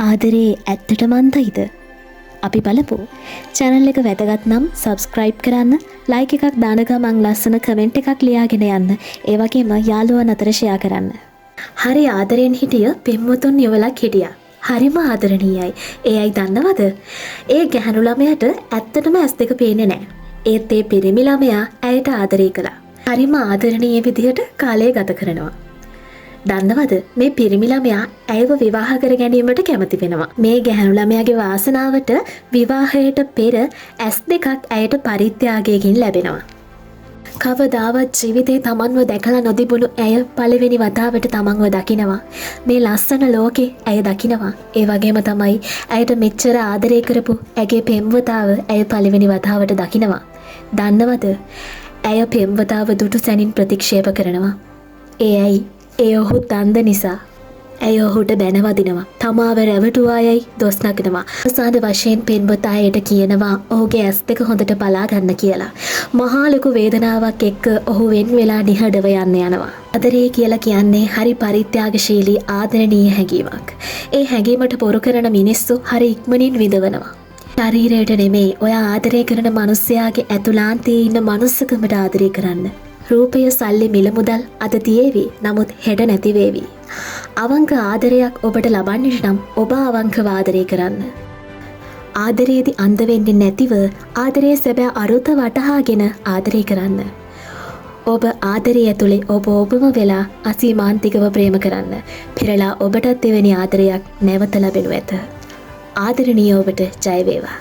ආදරේ ඇත්තටම අන්තයිද? අපි බලමු. channel එක වැදගත් නම් subscribe කරන්න, like එකක් දාන ගමන් ලස්සන comment එකක් ලියාගෙන යන්න. ඒ වගේම යාළුවන් අතර share කරන්න. හරි ආදරෙන් හිටිය පෙම්වතුන් යුවලක් හිටියා. හරිම ආදරණීයයි. ඒ අය දන්නවද? ඒ ගැහණු ළමයාට ඇත්තටම ඇස් දෙක පේන්නේ නැහැ. ඒත් ඒ පිරිමි ළමයා ඇයට ආදරය කළා. හරිම ආදරණීය විදිහට කාලය ගත කරනවා. දන්නවද මේ පිරිමි ළමයා ඇයව විවාහ කර ගැනීමට කැමති වෙනවා. මේ ගැහණු ළමයාගේ වාසනාවට විවාහයට පෙර ඇස් දෙකක් ඇයට පරිත්‍යාගයකින් ලැබෙනවා. කවදාවත් ජීවිතේ තමන්ව දැකලා නොතිබුණු ඇය පළවෙනි වතාවට තමන්ව දකිනවා. මේ ලස්සන ලෝකේ ඇය දකිනවා. ඒ වගේම තමයි ඇයට මෙච්චර ආදරය කරපු ඇගේ පෙම්වතාව ඇය පළවෙනි වතාවට දකිනවා. දන්නවද? ඇය පෙම්වතාව දුටු සැනින් ප්‍රතික්ෂේප කරනවා. ඒ ඔහු දන්ද නිසා ඇය ඔහුට බැනවදිනවා. තමාව රැවටුවායයි දොස් නගනවා. අවසාන වශයෙන් පෙම්වතායට කියනවා ඔහුගේ ඇස් දෙක හොඳට බලා ගන්න කියලා. මහා ලොකු වේදනාවක් එක්ක ඔහු වෙන් වෙලා නිහඬව යන්න යනවා. ආදරය කියලා කියන්නේ හරි පරිත්‍යාගශීලී ආදරණීය හැඟීමක්. ඒ හැඟීමට පොරු කරන මිනිස්සු හරි ඉක්මනින් විඳවනවා. ශරීරයට නෙමෙයි, ඔයා ආදරය කරන මිනිස්යාගේ ඇතුළාන්තයේ ඉන්න මනුස්සකමට ආදරය කරන්න. රූපය සල්ලි මිල මුදල් අද තියේවි, නමුත් හෙට නැති වේවි. අවංක ආදරයක් ඔබට ලබන්නට නම් ඔබ අවංකව ආදරය කරන්න. ආදරයේදී අන්ධ වෙන්නේ නැතිව ආදරයේ සැබෑ අරුත වටහාගෙන ආදරය කරන්න. ඔබ ආදරය ඇතුලේ ඔබම වෙලා අසීමාන්තිකව ප්‍රේම කරන්න. පෙරලා ඔබටත් එවැනි ආදරයක් නැවත ලැබෙනු ඇත. ආදරණීය ඔබට ජය වේවා.